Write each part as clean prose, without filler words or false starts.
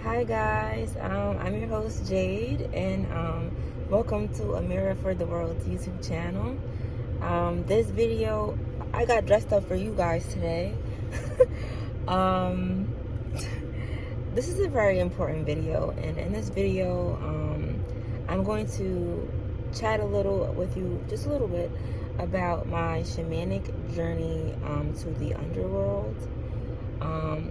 Hi guys, I'm your host Jade, and welcome to A Mirror for the World YouTube channel. This video, I got dressed up for you guys today. um, this is a very important video, and in this video, I'm going to chat a little with you, just a little bit, about my shamanic journey to the underworld.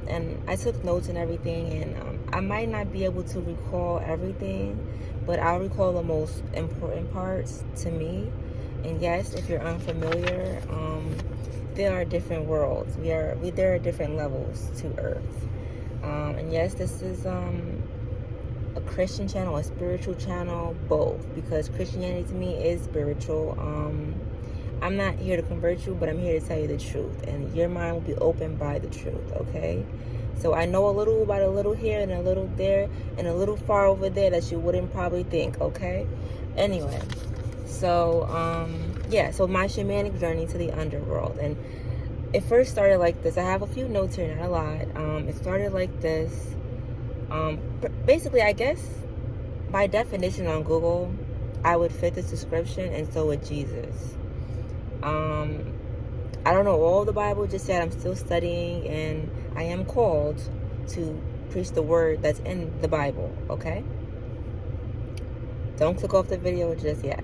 And I took notes and everything, and I might not be able to recall everything, but I'll recall the most important parts to me. And yes, if you're unfamiliar, there are different worlds. There are different levels to Earth. And yes, this is a Christian channel, a spiritual channel, both, because Christianity to me is spiritual. I'm not here to convert you, but I'm here to tell you the truth, and your mind will be opened by the truth, okay? So I know a little about a little here and a little there and a little far over there that you wouldn't probably think, okay? Anyway, so yeah, so my shamanic journey to the underworld, and it first started like this. I have a few notes here, not a lot. It started like this. Basically, I guess by definition on Google, I would fit this description, and so would Jesus. I don't know all the Bible, just said I'm still studying, and I am called to preach the word that's in the Bible, okay? Don't click off the video just yet.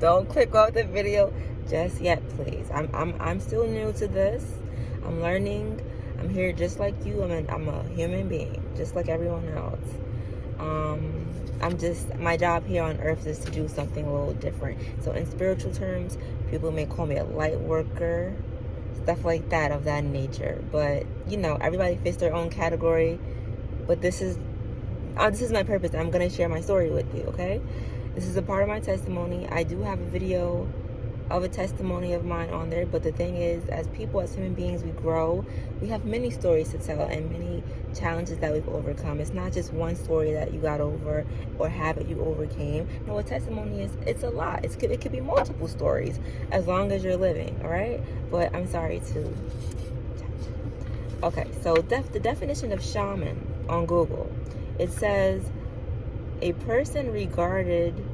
Don't click off the video just yet, please. I'm still new to this. I'm learning. I'm here just like you. I'm a human being, just like everyone else. My job here on earth is to do something a little different. So in spiritual terms, people may call me a light worker, stuff like that, of that nature. But, you know, everybody fits their own category. But this is my purpose. I'm going to share my story with you, okay? This is a part of my testimony. I do have a video of a testimony of mine on there, but the thing is, as people, as human beings, we grow. We have many stories to tell and many challenges that we've overcome. It's not just one story that you got over or habit you overcame. No, a testimony is, it's a lot. It could be multiple stories as long as you're living, all right? But I'm sorry to... Okay, so the definition of shaman on Google, it says a person regarded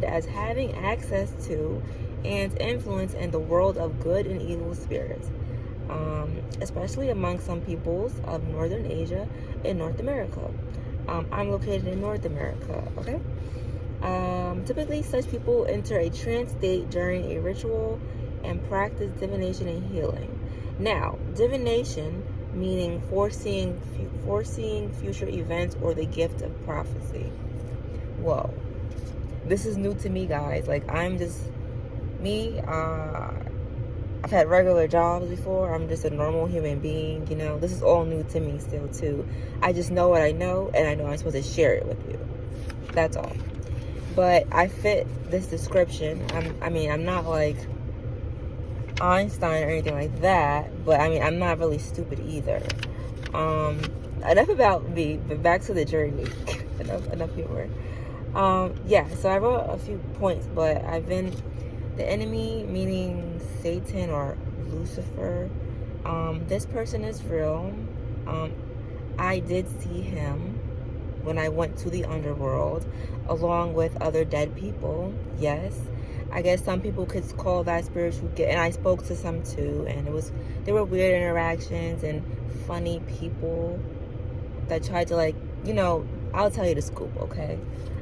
as having access to and influence in the world of good and evil spirits, especially among some peoples of Northern Asia and North America. I'm located in North America, okay? Typically, such people enter a trance state during a ritual and practice divination and healing. Now, divination meaning foreseeing future events or the gift of prophecy. Whoa, this is new to me, guys. Like, I'm just me. I've had regular jobs before. I'm just a normal human being, you know. This is all new to me still too. I just know what I know, and I know I'm supposed to share it with you. That's all. But I fit this description. I'm not like Einstein or anything like that, but I'm not really stupid either. Enough about me, but back to the journey. enough humor. Yeah, so I wrote a few points, but I've been the enemy, meaning Satan or Lucifer. This person is real. I did see him when I went to the underworld along with other dead people. Yes, I guess some people could call that spiritual gift, and I spoke to some too, and there were weird interactions and funny people that tried to, like, you know, I'll tell you the scoop, okay?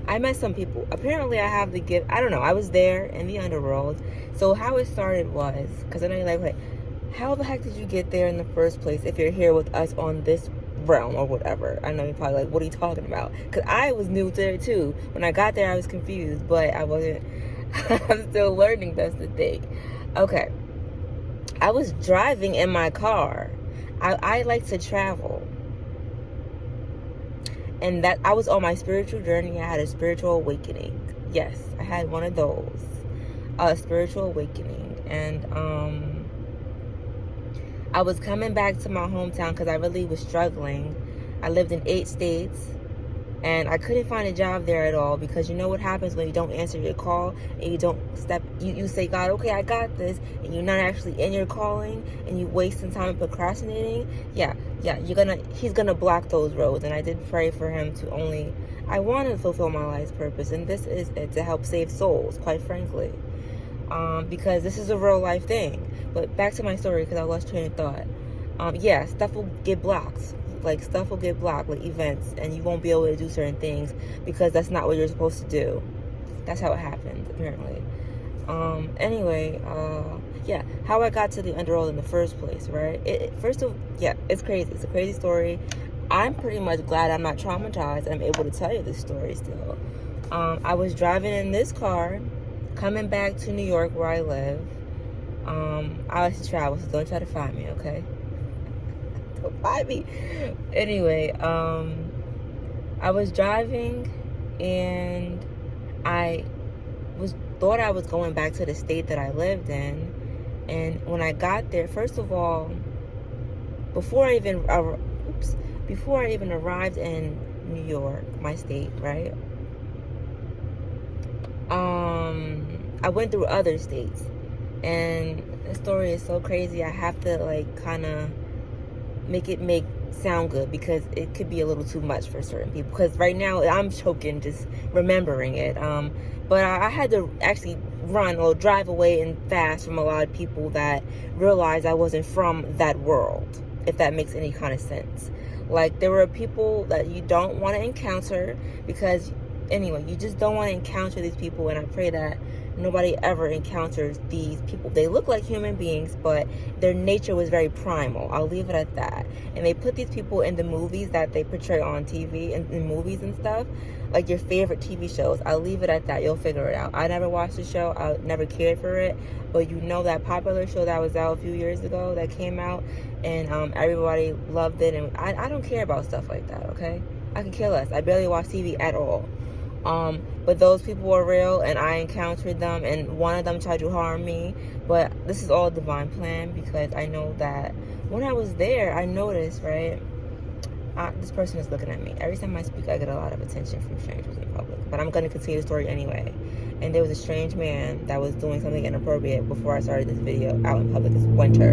I met some people. Apparently, I have the gift. I don't know. I was there in the underworld. So how it started was, because I know you're like, wait, how the heck did you get there in the first place if you're here with us on this realm or whatever? I know you're probably like, what are you talking about? Because I was new to it too. When I got there, I was confused, but I wasn't. I'm still learning, that's the thing. Okay. I was driving in my car. I like to travel. And that I was on my spiritual journey. I had a spiritual awakening. Yes, I had one of those. A spiritual awakening. And I was coming back to my hometown because I really was struggling. I lived in 8 states. And I couldn't find a job there at all, because you know what happens when you don't answer your call and you don't you say, God, okay, I got this, and you're not actually in your calling and you wasting time procrastinating. Yeah, he's gonna block those roads. And I did pray for him to only, I want to fulfill my life's purpose, and this is it, to help save souls, quite frankly. Because this is a real life thing. But back to my story, because I lost train of thought. Yeah, stuff will get blocked. Like, stuff will get blocked, like events, and you won't be able to do certain things because that's not what you're supposed to do. That's how it happened, apparently. Anyway, yeah, how I got to the underworld in the first place, right? It's crazy. It's a crazy story. I'm pretty much glad I'm not traumatized and I'm able to tell you this story still. I was driving in this car, coming back to New York where I live. I like to travel, so don't try to find me, okay? Don't find me. Anyway, I was driving and I thought I was going back to the state that I lived in. And when I got there, first of all, before I even arrived in New York, my state, right? I went through other states, and the story is so crazy. I have to like kind of make it sound good, because it could be a little too much for certain people, because right now I'm choking just remembering it. But I had to actually run or drive away and fast from a lot of people that realized I wasn't from that world, if that makes any kind of sense. Like, there were people that you don't want to encounter, because anyway, you just don't want to encounter these people. And I pray that nobody ever encounters these people. They look like human beings, but their nature was very primal. I'll leave it at that. And they put these people in the movies that they portray on TV and in movies and stuff, like your favorite TV shows. I'll leave it at that. You'll figure it out. I never watched the show. I never cared for it. But you know that popular show that was out a few years ago that came out, and everybody loved it. And I don't care about stuff like that, okay? I can care less. I barely watch TV at all. But those people were real, and I encountered them, and one of them tried to harm me. But this is all a divine plan, because I know that when I was there, I noticed, right? This person is looking at me. Every time I speak, I get a lot of attention from strangers in public. But I'm going to continue the story anyway. And there was a strange man that was doing something inappropriate before I started this video out in public. It's winter.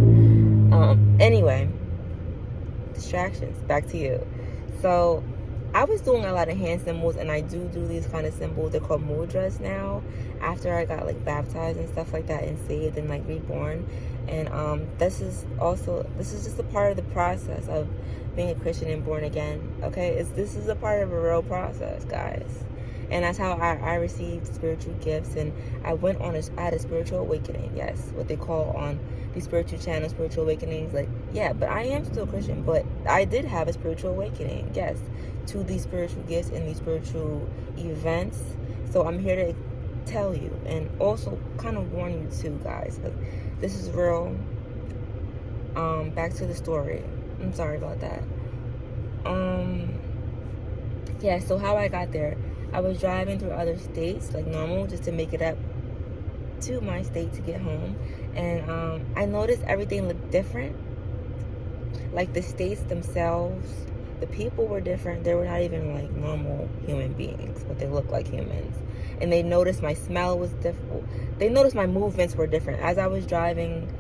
Anyway, distractions. Back to you. So I was doing a lot of hand symbols, and I do these kind of symbols. They're called mudras now, after I got like baptized and stuff like that, and saved and like reborn. And this is just a part of the process of being a Christian and born again. Okay, this is a part of a real process, guys. And that's how I received spiritual gifts, and I had a spiritual awakening. Yes, what they call on these spiritual channels, spiritual awakenings. Like, yeah, but I am still Christian, but I did have a spiritual awakening, yes, to these spiritual gifts and these spiritual events. So I'm here to tell you, and also kind of warn you too, guys, because this is real. Back to the story. I'm sorry about that. Yeah, so how I got there. I was driving through other states like normal, just to make it up to my state to get home. And I noticed everything looked different. Like the states themselves, the people were different. They were not even like normal human beings, but they looked like humans. And they noticed my smell was different. They noticed my movements were different. As I was driving,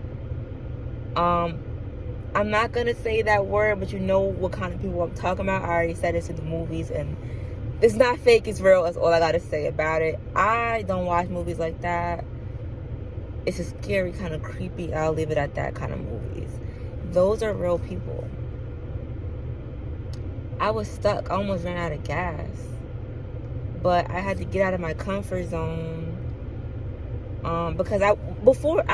I'm not going to say that word, but you know what kind of people I'm talking about. I already said this in the movies, and it's not fake, it's real. That's all I got to say about it. I don't watch movies like that. It's a scary, kind of creepy, I'll leave it at that kind of movies. Those are real people. I was stuck. I almost ran out of gas. But I had to get out of my comfort zone. Because I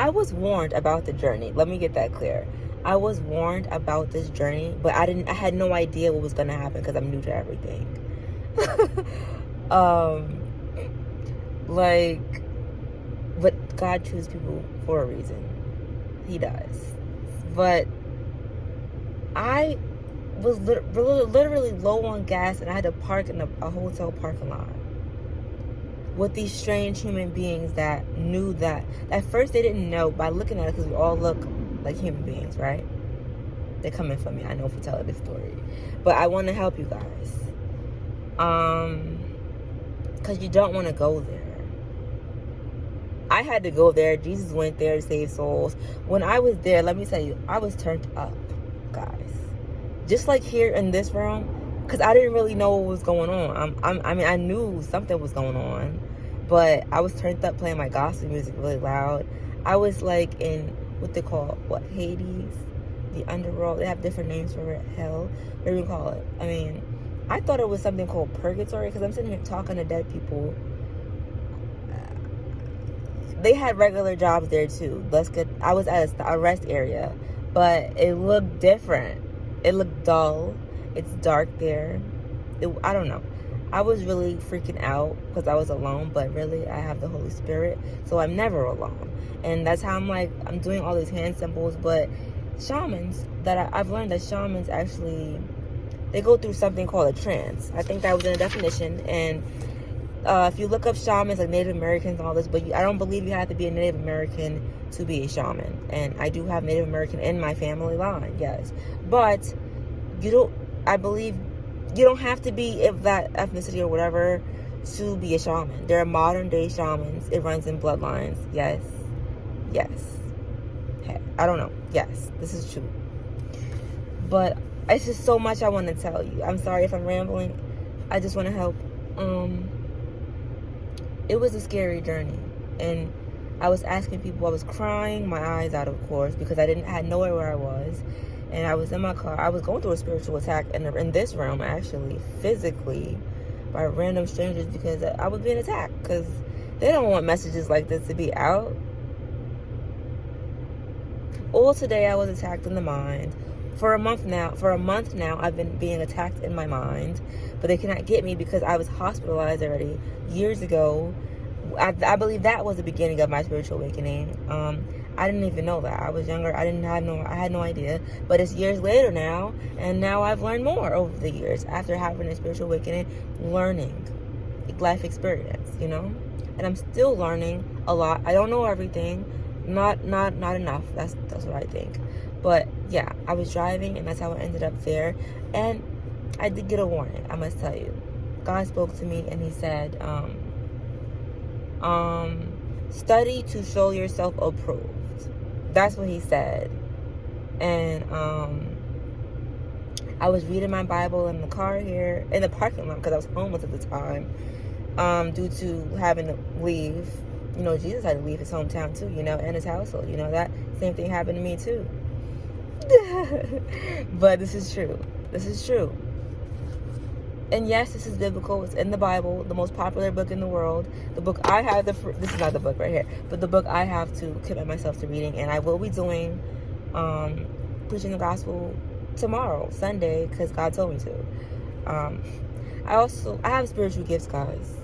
was warned about the journey. Let me get that clear. I was warned about this journey, but I had no idea what was going to happen, because I'm new to everything. But God chooses people for a reason. He does. But I was literally low on gas, and I had to park in a hotel parking lot with these strange human beings that knew that. At first they didn't know by looking at us, because we all look like human beings, right? They're coming for me, I know, for telling this story. But I want to help you guys. Because you don't want to go there. I had to go there. Jesus went there to save souls. When I was there, let me tell you, I was turned up, guys. Just like here in this room, because I didn't really know what was going on. I mean, I knew something was going on, but I was turned up playing my gospel music really loud. I was like in what they call, Hades, the underworld. They have different names for it. Hell, what do you call it? I mean, I thought it was something called purgatory because I'm sitting here talking to dead people. They had regular jobs there too. That's good. I was at a rest area, but it looked different. It looked dull. It's dark there. I don't know. I was really freaking out because I was alone, but really I have the Holy Spirit, so I'm never alone. And that's how I'm doing all these hand symbols. But shamans, I've learned that shamans actually, they go through something called a trance. I think that was in the definition. And if you look up shamans, like Native Americans and all this, but I don't believe you have to be a Native American to be a shaman. And I do have Native American in my family line, yes. But I believe you don't have to be of that ethnicity or whatever to be a shaman. There are modern day shamans. It runs in bloodlines. Yes. Hey, I don't know. Yes, this is true. But it's just so much I want to tell you. I'm sorry if I'm rambling. I just want to help. It was a scary journey, and I was asking people. I was crying my eyes out, of course, because I had nowhere where I was, and I was in my car. I was going through a spiritual attack in this realm, actually, physically, by random strangers, because I was being attacked, because they don't want messages like this to be out. All today I was attacked in the mind. For a month now, I've been being attacked in my mind, but they cannot get me because I was hospitalized already years ago. I believe that was the beginning of my spiritual awakening. I didn't even know that. I was younger. I had no idea. But it's years later now, and now I've learned more over the years after having a spiritual awakening, learning, life experience, And I'm still learning a lot. I don't know everything. Not enough. That's what I think. But yeah, I was driving, and that's how I ended up there. And I did get a warning, I must tell you. God spoke to me, and he said, study to show yourself approved. That's what he said. And I was reading my Bible in the car here, in the parking lot, because I was homeless at the time, due to having to leave. Jesus had to leave his hometown too, and his household. That same thing happened to me too. But this is true. And yes, this is biblical. It's in the Bible, the most popular book in the world. The book I have, this is not the book right here, but the book I have to commit myself to reading. And I will be doing preaching the gospel tomorrow, Sunday, because God told me to. I have spiritual gifts, guys.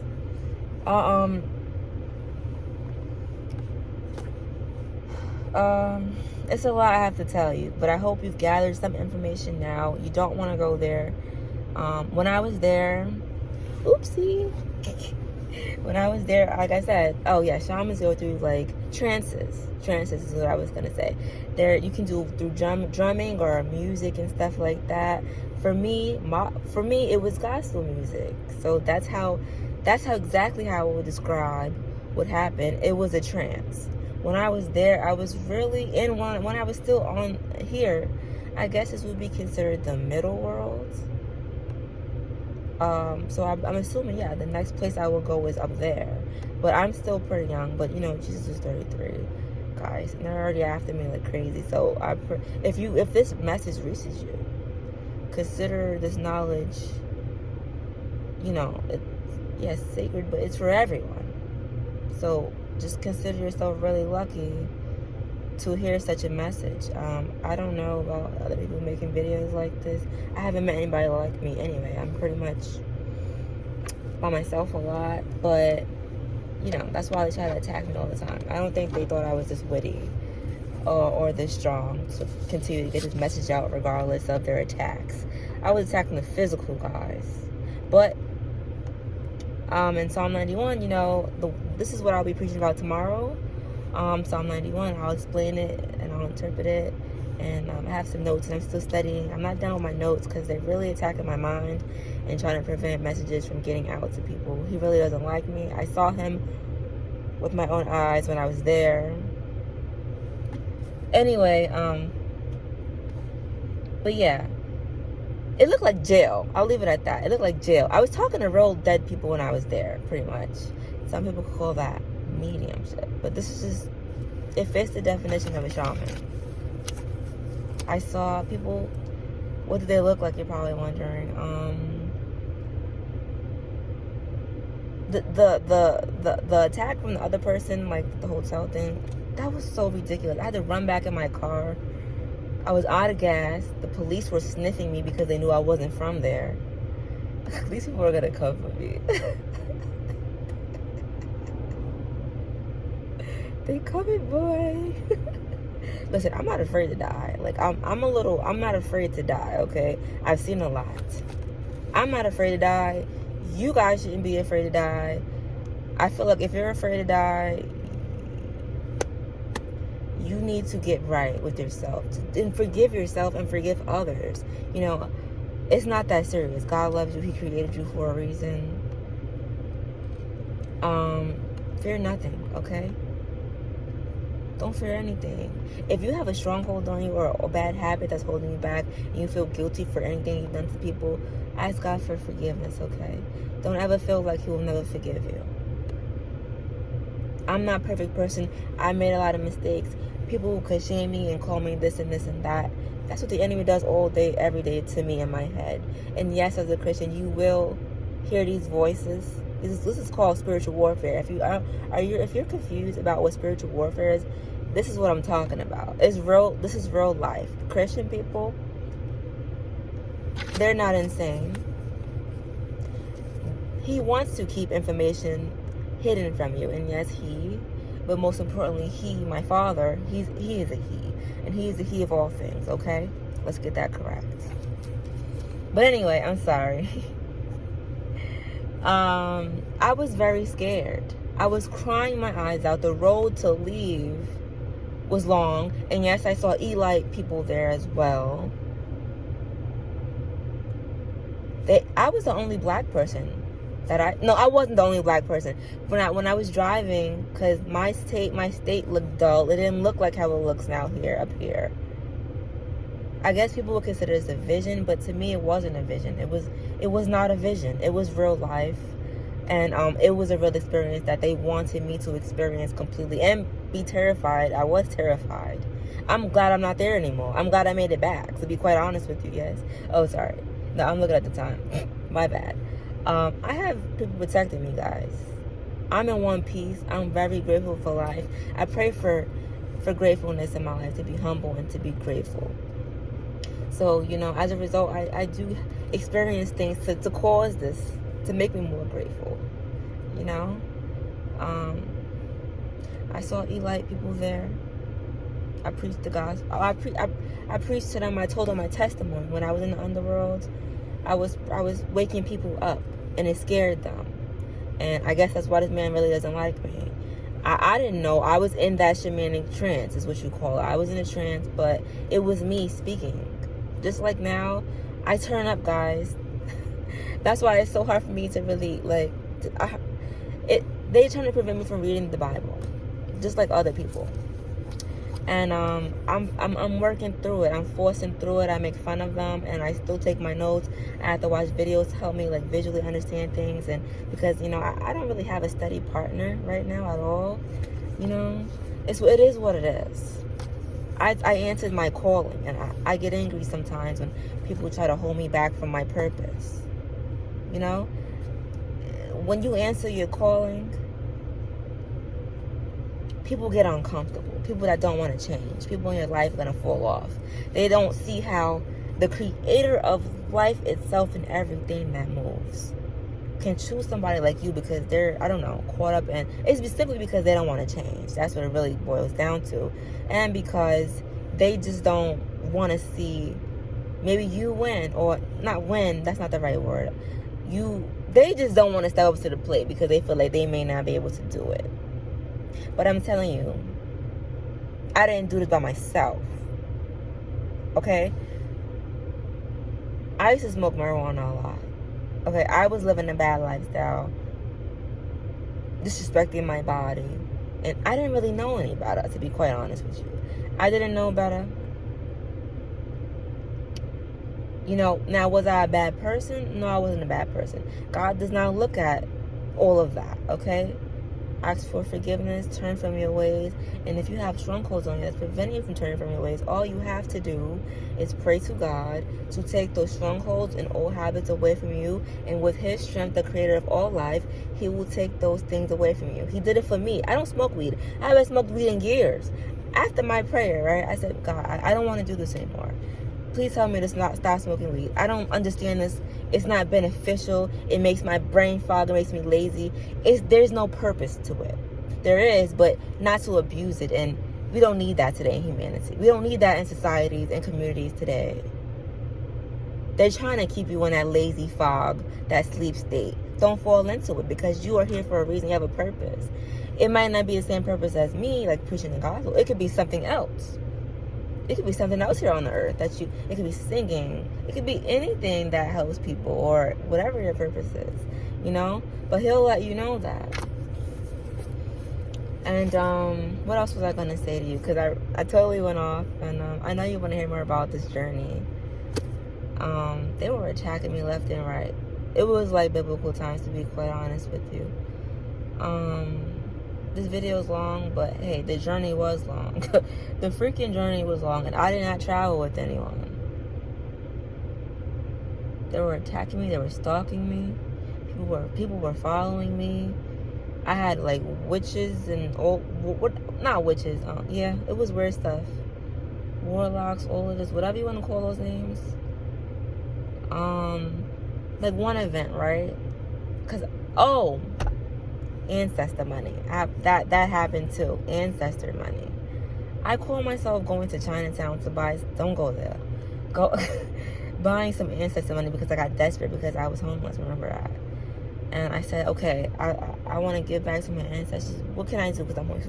It's a lot I have to tell you, but I hope you've gathered some information now. You don't want to go there. When I was there, oopsie. When I was there, like I said, shamans go through trances. Trances is what I was gonna say. There, you can do through drumming or music and stuff like that. For me, it was gospel music. So that's exactly how I would describe what happened. It was a trance. When I was there, I was really in one. When I was still on here, I guess this would be considered the middle world. So I'm assuming, the next place I will go is up there. But I'm still pretty young. But Jesus is 33, guys, and they're already after me like crazy. So if this message reaches you, consider this knowledge. It's sacred, but it's for everyone. So just consider yourself really lucky to hear such a message. I don't know about other people making videos like this. I haven't met anybody like me anyway. I'm pretty much by myself a lot, but that's why they try to attack me all the time. I don't think they thought I was this witty or this strong to continue to get this message out regardless of their attacks. I was attacking the physical guys. But in Psalm 91, this is what I'll be preaching about tomorrow. Psalm 91, I'll explain it and I'll interpret it. and I have some notes, and I'm still studying. I'm not done with my notes because they're really attacking my mind and trying to prevent messages from getting out to people. He really doesn't like me. I saw him with my own eyes when I was there. Anyway, but yeah, it looked like jail. I'll leave it at that. It looked like jail. I was talking to real dead people when I was there, pretty much. Some people call that mediumship, but this is just, it fits the definition of a shaman. I saw people. What did they look like? You're probably wondering. The attack from the other person, like the hotel thing, that was so ridiculous. I had to run back in my car. I was out of gas. The police were sniffing me because they knew I wasn't from there. These people are gonna come for me. They coming, boy. Listen, I'm not afraid to die. Like, I'm not afraid to die, okay? I've seen a lot. I'm not afraid to die. You guys shouldn't be afraid to die. I feel like if you're afraid to die, you need to get right with yourself and forgive yourself and forgive others. You know, it's not that serious. God loves you. He created you for a reason. Fear nothing, okay? Don't fear anything. If you have a stronghold on you or a bad habit that's holding you back and you feel guilty for anything you've done to people, ask God for forgiveness, okay? Don't ever feel like He will never forgive you. I'm not a perfect person. I made a lot of mistakes. People could shame me and call me this and this and that. That's what the enemy does all day, every day to me in my head. And yes, as a Christian, you will hear these voices. This is called spiritual warfare. If you're confused about what spiritual warfare is, this is what I'm talking about. It's real. This is real life. Christian people, they're not insane. He wants to keep information hidden from you, and yes, but most importantly, my Father, he is a he, and he is the he of all things. Okay, let's get that correct. But anyway, I'm sorry. I was very scared. I was crying my eyes out. The road to leave was long, and yes, I saw Elite people there as well. I was the only black person I wasn't the only black person when I was driving, because my state looked dull. It didn't look like how it looks now up here. I guess people would consider this a vision, but to me it wasn't a vision. It was not a vision. It was real life, and it was a real experience that they wanted me to experience completely and be terrified. I was terrified. I'm glad I'm not there anymore. I'm glad I made it back, to be quite honest with you. Yes. Oh, sorry. No, I'm looking at the time. My bad. I have people protecting me, guys. I'm in one piece. I'm very grateful for life. I pray for gratefulness in my life, to be humble and to be grateful. So, you know, as a result, I do experience things to cause this, to make me more grateful. You know? I saw Elite people there. I preached the gospel. I preached to them. I told them my testimony. When I was in the underworld, I was waking people up, and it scared them. And I guess that's why this man really doesn't like me. I didn't know. I was in that shamanic trance, is what you call it. I was in a trance, but it was me speaking. Just like now, I turn up, guys. That's why it's so hard for me to really, they trying to prevent me from reading the Bible, just like other people. And I'm working through it. I'm forcing through it. I make fun of them, and I still take my notes. I have to watch videos to help me visually understand things, and because I don't really have a steady partner right now at all. It is what it is. I answered my calling, and I get angry sometimes when people try to hold me back from my purpose. When you answer your calling, people get uncomfortable. People that don't want to change. People in your life are going to fall off. They don't see how the creator of life itself and everything that moves can choose somebody like you because they're, caught up in, it's specifically because they don't want to change. That's what it really boils down to. And because they just don't want to see maybe you win, or not win, that's not the right word. They just don't want to step up to the plate because they feel like they may not be able to do it. But I'm telling you, I didn't do this by myself. okay? I used to smoke marijuana a lot. Okay, I was living a bad lifestyle, disrespecting my body. And I didn't really know any better, to be quite honest with you. I didn't know better. You know, now, was I a bad person? No, I wasn't a bad person. God does not look at all of that, okay? Ask for forgiveness, turn from your ways. And if you have strongholds on you that's preventing you from turning from your ways, all you have to do is pray to God to take those strongholds and old habits away from you. And with his strength, the creator of all life, he will take those things away from you. He did it for me. I don't smoke weed. I haven't smoked weed in years. After my prayer, right, I said, God, I don't want to do this anymore. Please tell me to stop smoking weed. I don't understand this. It's not beneficial. It makes my brain fog. It makes me lazy. There's no purpose to it. There is, but not to abuse it. And we don't need that today in humanity. We don't need that in societies and communities today. They're trying to keep you in that lazy fog, that sleep state. Don't fall into it, because you are here for a reason. You have a purpose. It might not be the same purpose as me, like preaching the gospel. It could be something else. It could be something else here on the earth it could be singing. It could be anything that helps people, or whatever your purpose is, you know? But he'll let you know that. And what else was I going to say to you? Because I totally went off, and I know you want to hear more about this journey. They were attacking me left and right. It was like biblical times, to be quite honest with you. This video is long, but hey, the journey was long. The freaking journey was long, and I did not travel with anyone. They were attacking me. They were stalking me. People were following me. I had like witches and not witches. Yeah, it was weird stuff. Warlocks, all of this, whatever you want to call those names. Like one event, right? Ancestor money. That happened too. Ancestor money. I call myself going to Chinatown to buy. Don't go there. Go buying some ancestor money because I got desperate because I was homeless. Remember that? And I said, okay, I want to give back to my ancestors. What can I do? Because I'm always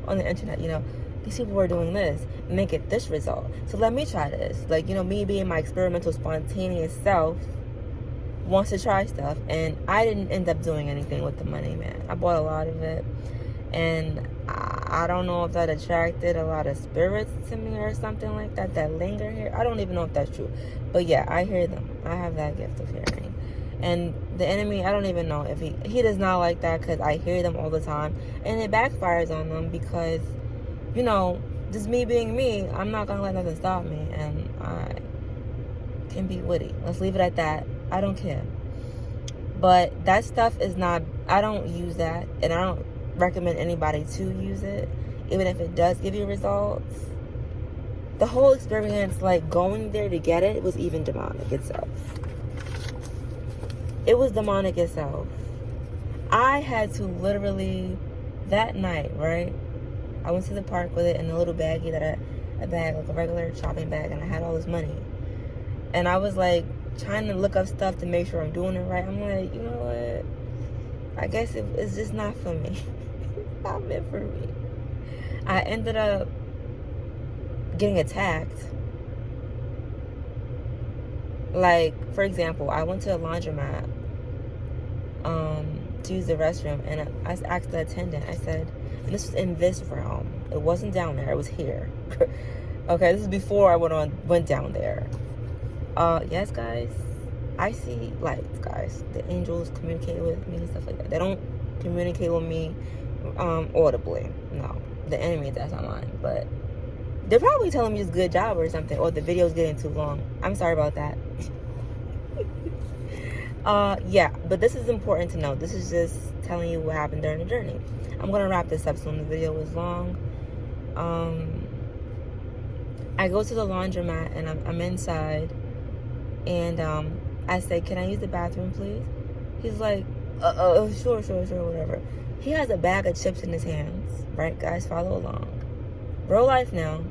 on the internet. You know, these people were doing this and they get this result. So let me try this. Like, you know, me being my experimental, spontaneous self wants to try stuff, and I didn't end up doing anything with the money, man. I bought a lot of it, and I don't know if that attracted a lot of spirits to me or something like that linger here. I don't even know if that's true, but yeah, I hear them. I have that gift of hearing. And the enemy, I don't even know if he does not like that, because I hear them all the time, and it backfires on them because, you know, just me being me, I'm not gonna let nothing stop me, and I can be witty. Let's leave it at that. I don't care. But that stuff is not, I don't use that, and I don't recommend anybody to use it, even if it does give you results. The whole experience, like going there to get it, was even demonic itself. It was demonic itself. I had to literally, that night, right? I went to the park with it in a little baggie a bag, like a regular shopping bag, and I had all this money. And I was like, trying to look up stuff to make sure I'm doing it right. I'm like, you know what? I guess it's just not for me. It's not meant for me. I ended up getting attacked. Like, for example, I went to a laundromat to use the restroom, and I asked the attendant, I said, and this was in this realm. It wasn't down there. It was here. Okay, this is before I went down there. Yes, guys, I see lights, guys. The angels communicate with me and stuff like that. They don't communicate with me audibly. No, the enemy, that's not mine. But they're probably telling me it's a good job or something, or the video's getting too long. I'm sorry about that. Yeah, but this is important to know. This is just telling you what happened during the journey. I'm gonna wrap this up soon. The video was long. I go to the laundromat, and I'm inside. And I say, can I use the bathroom, please? He's like, sure, whatever. He has a bag of chips in his hands, right, guys? Follow along. Real life now.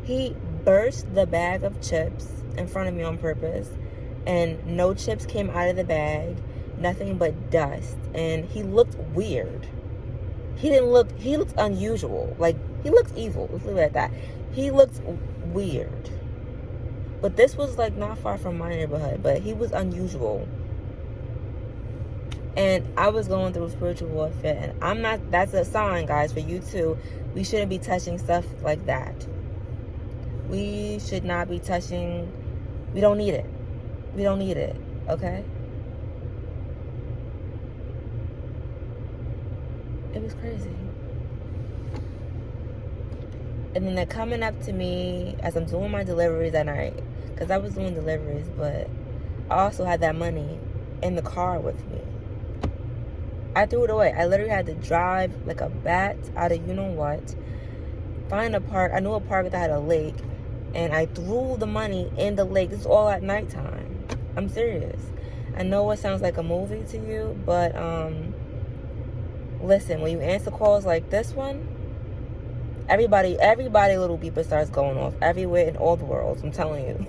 He burst the bag of chips in front of me on purpose, and no chips came out of the bag, nothing but dust. And he looked weird. He looked unusual. Like, he looked evil. Let's leave it at that. He looked weird. But this was like not far from my neighborhood, but he was unusual. And I was going through spiritual warfare, and that's a sign, guys, for you too. We shouldn't be touching stuff like that. We should not be touching. We don't need it. We don't need it, okay? It was crazy. And then they're coming up to me as I'm doing my deliveries at night, because I was doing deliveries, but I also had that money in the car with me. I threw it away. I literally had to drive like a bat out of you know what, find a park. I knew a park that had a lake, and I threw the money in the lake. This is all at nighttime. I'm serious. I know it sounds like a movie to you, but listen, when you answer calls like this one, everybody little beeper starts going off everywhere in all the worlds. I'm telling you.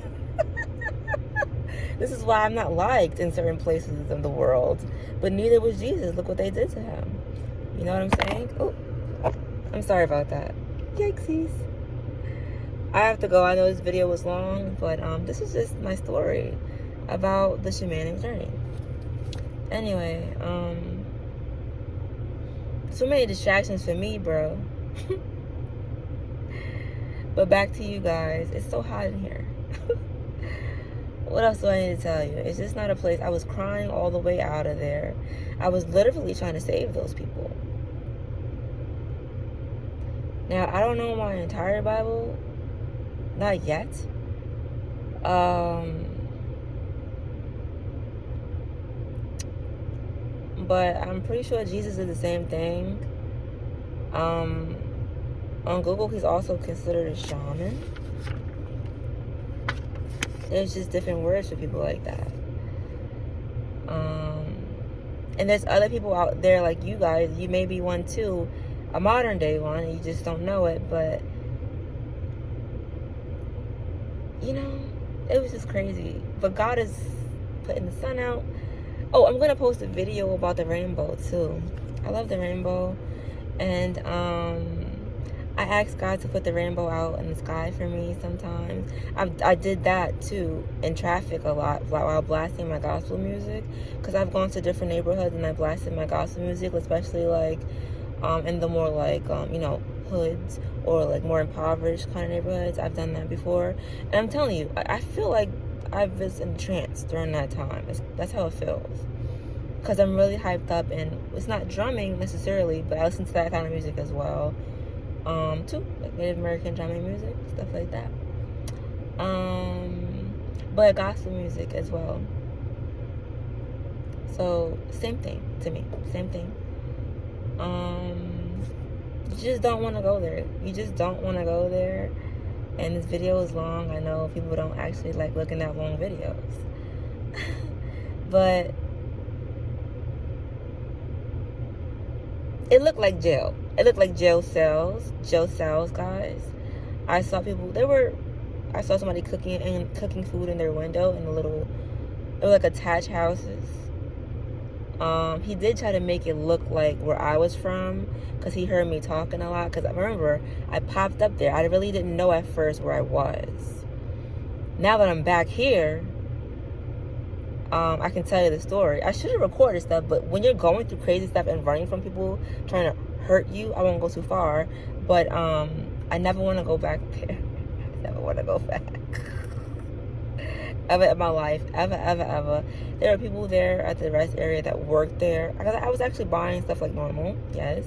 This is why I'm not liked in certain places of the world. But neither was Jesus. Look what they did to him. You know what I'm saying? Oh, I'm sorry about that. Yikesies. I have to go. I know this video was long, but this is just my story about the shamanic journey. Anyway, so many distractions for me, bro. But back to you guys. It's so hot in here. What else do I need to tell you? It's just not a place. I was crying all the way out of there. I was literally trying to save those people. Now, I don't know my entire Bible. Not yet. But I'm pretty sure Jesus did the same thing. On Google, he's also considered a shaman. There's just different words for people like that. And there's other people out there like you guys. You may be one too, a modern day one, and you just don't know it. But, you know, it was just crazy. But God is putting the sun out. Oh, I'm going to post a video about the rainbow too. I love the rainbow. And I asked God to put the rainbow out in the sky for me sometimes. I did that too in traffic a lot while blasting my gospel music, because I've gone to different neighborhoods and I blasted my gospel music, especially like in the more like you know, hoods or like more impoverished kind of neighborhoods. I've done that before, and I'm telling you, I feel like I was in trance during that time. That's how it feels, because I'm really hyped up, and it's not drumming necessarily, but I listen to that kind of music as well. Too, like Native American drumming music, stuff like that. But gospel music as well. So same thing to me, same thing. You just don't want to go there. You just don't want to go there. And this video is long. I know people don't actually like looking at long videos, but it looked like jail. It looked like jail cells, guys. I saw people. I saw somebody cooking food in their window in it was like attached houses. He did try to make it look like where I was from, because he heard me talking a lot. Because I remember I popped up there. I really didn't know at first where I was. Now that I'm back here, I can tell you the story. I should have recorded stuff, but when you're going through crazy stuff and running from people trying to hurt you, I won't go too far. But I never want to go back there. I never want to go back. Ever in my life. Ever. There are people there at the rest area that worked there. I was actually buying stuff like normal. Yes.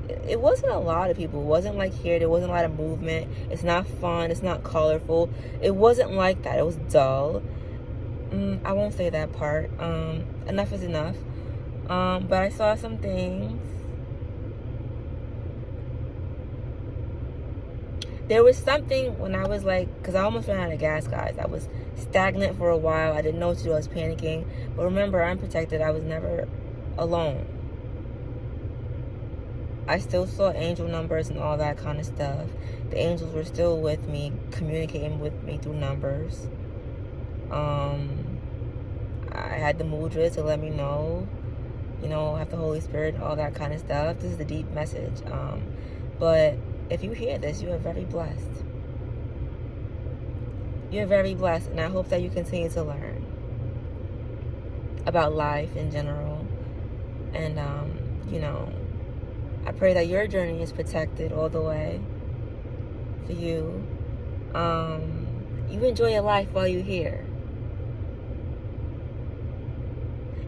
It wasn't a lot of people. It wasn't like here. There wasn't a lot of movement. It's not fun. It's not colorful. It wasn't like that. It was dull. I won't say that part. Enough is enough. But I saw some things. There was something when I was like, because I almost ran out of gas, guys. I was stagnant for a while. I didn't know what to do. I was panicking. But remember, I'm protected. I was never alone. I still saw angel numbers and all that kind of stuff. The angels were still with me, communicating with me through numbers. I had the mudras to let me know, you know, I have the Holy Spirit, all that kind of stuff. This is the deep message. But if you hear this, you are very blessed. You're very blessed, and I hope that you continue to learn about life in general. And, I pray that your journey is protected all the way for you. You enjoy your life while you're here.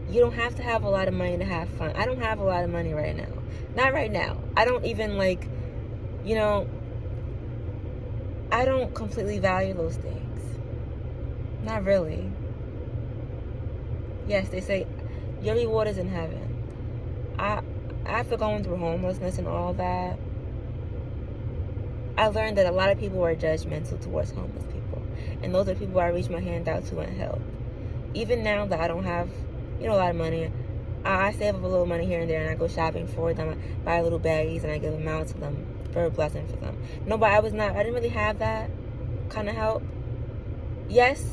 You don't have to have a lot of money to have fun. I don't have a lot of money right now. Not right now. I don't even I don't completely value those things. Not really. Yes, they say your reward is in heaven. After going through homelessness and all that, I learned that a lot of people are judgmental towards homeless people. And those are people I reach my hand out to and help. Even now that I don't have, a lot of money, I save up a little money here and there, and I go shopping for them. I buy little baggies and I give them out to them for a blessing for them. No, but I didn't really have that kind of help. Yes,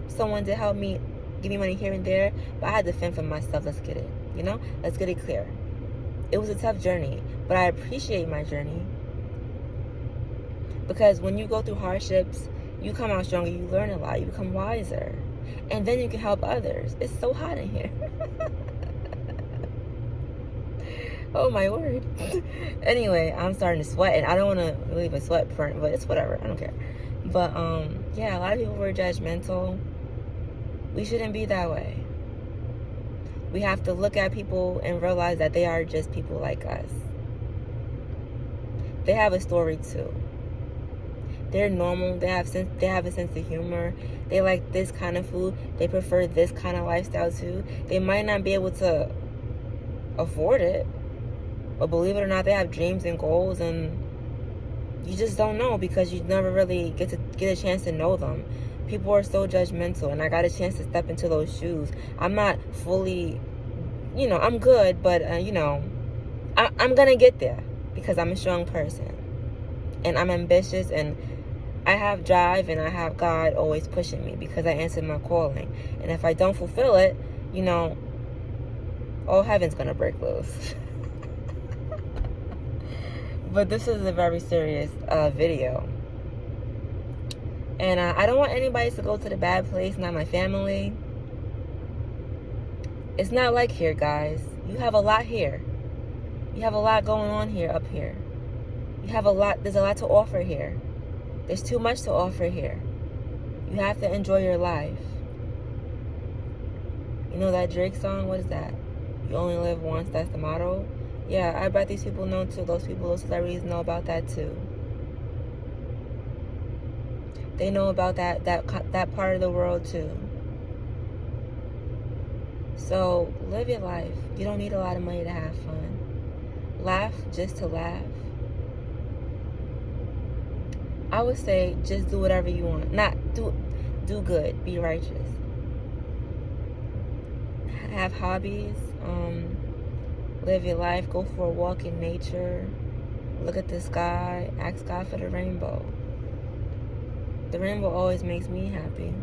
someone did help me, give me money here and there, but I had to fend for myself. Let's get it, let's get it clear. It was a tough journey, but I appreciate my journey, because when you go through hardships, you come out stronger, you learn a lot, you become wiser, and then you can help others. It's so hot in here. Oh my word. Anyway, I'm starting to sweat, and I don't want to leave a sweat print, but it's whatever, I don't care. But yeah, a lot of people were judgmental. We shouldn't be that way. We have to look at people and realize that they are just people like us. They have a story too. They're normal. They have a sense of humor. They like this kind of food. They prefer this kind of lifestyle too. They might not be able to afford it, but believe it or not, they have dreams and goals, and you just don't know because you never really get a chance to know them. People are so judgmental, and I got a chance to step into those shoes. I'm not fully, I'm good, but I'm gonna get there because I'm a strong person, and I'm ambitious, and I have drive, and I have God always pushing me because I answered my calling. And if I don't fulfill it, all heaven's gonna break loose. But this is a very serious video. And I don't want anybody to go to the bad place, not my family. It's not like here, guys. You have a lot here. You have a lot going on here, up here. There's a lot to offer here. There's too much to offer here. You have to enjoy your life. You know that Drake song? What is that? You only live once, that's the motto. Yeah, I bet these people know too. Those celebrities know about that too. They know about that part of the world too. So live your life. You don't need a lot of money to have fun. Laugh just to laugh. I would say just do whatever you want. Not do good. Be righteous. Have hobbies. Live your life. Go for a walk in nature. Look at the sky. Ask God for the rainbow. The rainbow always makes me happy.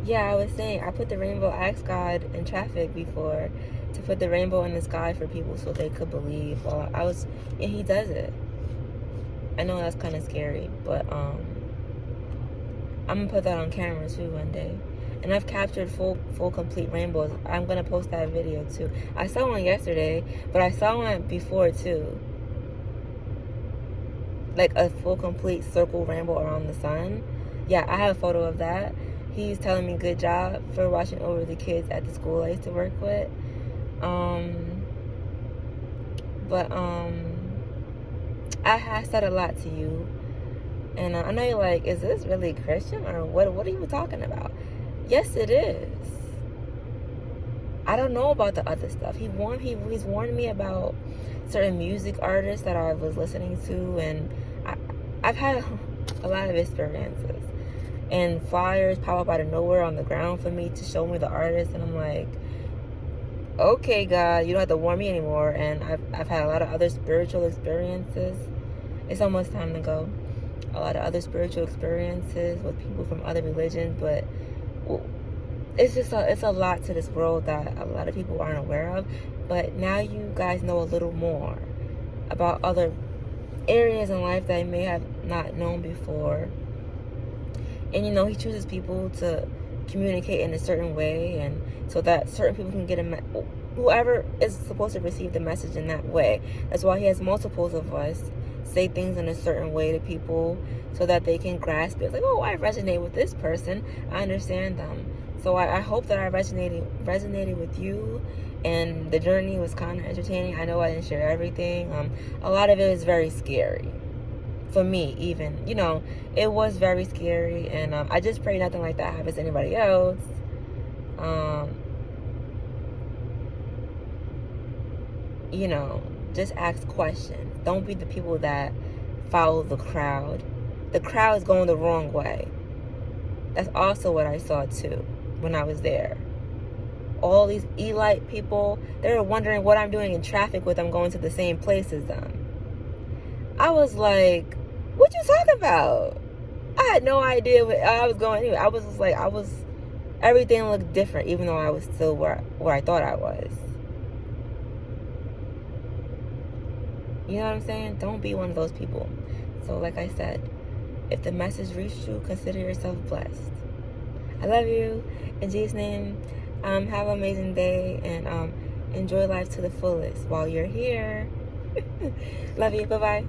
Yeah, I was saying, I put the rainbow, I asked God in traffic before to put the rainbow in the sky for people so they could believe. And he does it. I know that's kind of scary, but I'm going to put that on camera too one day. And I've captured full complete rainbows. I'm going to post that video too. I saw one yesterday, but I saw one before too. Like a full complete circle rainbow around the sun. Yeah, I have a photo of that. He's telling me good job for watching over the kids at the school I used to work with. I said a lot to you. And I know you're like, is this really Christian? Or what are you talking about? Yes, it is. I don't know about the other stuff. He's warned me about certain music artists that I was listening to, and I've had a lot of experiences. And flyers pop up out of nowhere on the ground for me to show me the artist, and I'm like, okay, God, you don't have to warn me anymore. And I've had a lot of other spiritual experiences. It's almost time to go. A lot of other spiritual experiences with people from other religions, but it's a lot to this world that a lot of people aren't aware of. but now you guys know a little more about other areas in life that I may have not known before. And he chooses people to communicate in a certain way, and so that certain people can get whoever is supposed to receive the message in that way. That's why he has multiples of us say things in a certain way to people so that they can grasp it. It's like, oh, I resonate with this person. I understand them. So I hope that I resonated with you, and the journey was kind of entertaining. I know I didn't share everything. A lot of it is very scary. For me, even, it was very scary, and I just pray nothing like that happens to anybody else. Just ask questions. Don't be the people that follow the crowd. The crowd is going the wrong way. That's also what I saw too when I was there. All these elite people, they were wondering what I'm doing in traffic with them going to the same place as them. I was like, what you talking about? I had no idea where I was going anyway. Everything looked different, even though I was still where I thought I was. You know what I'm saying? Don't be one of those people. So like I said, if the message reached you, consider yourself blessed. I love you. In Jesus' name, have an amazing day, and enjoy life to the fullest while you're here. Love you. Bye-bye.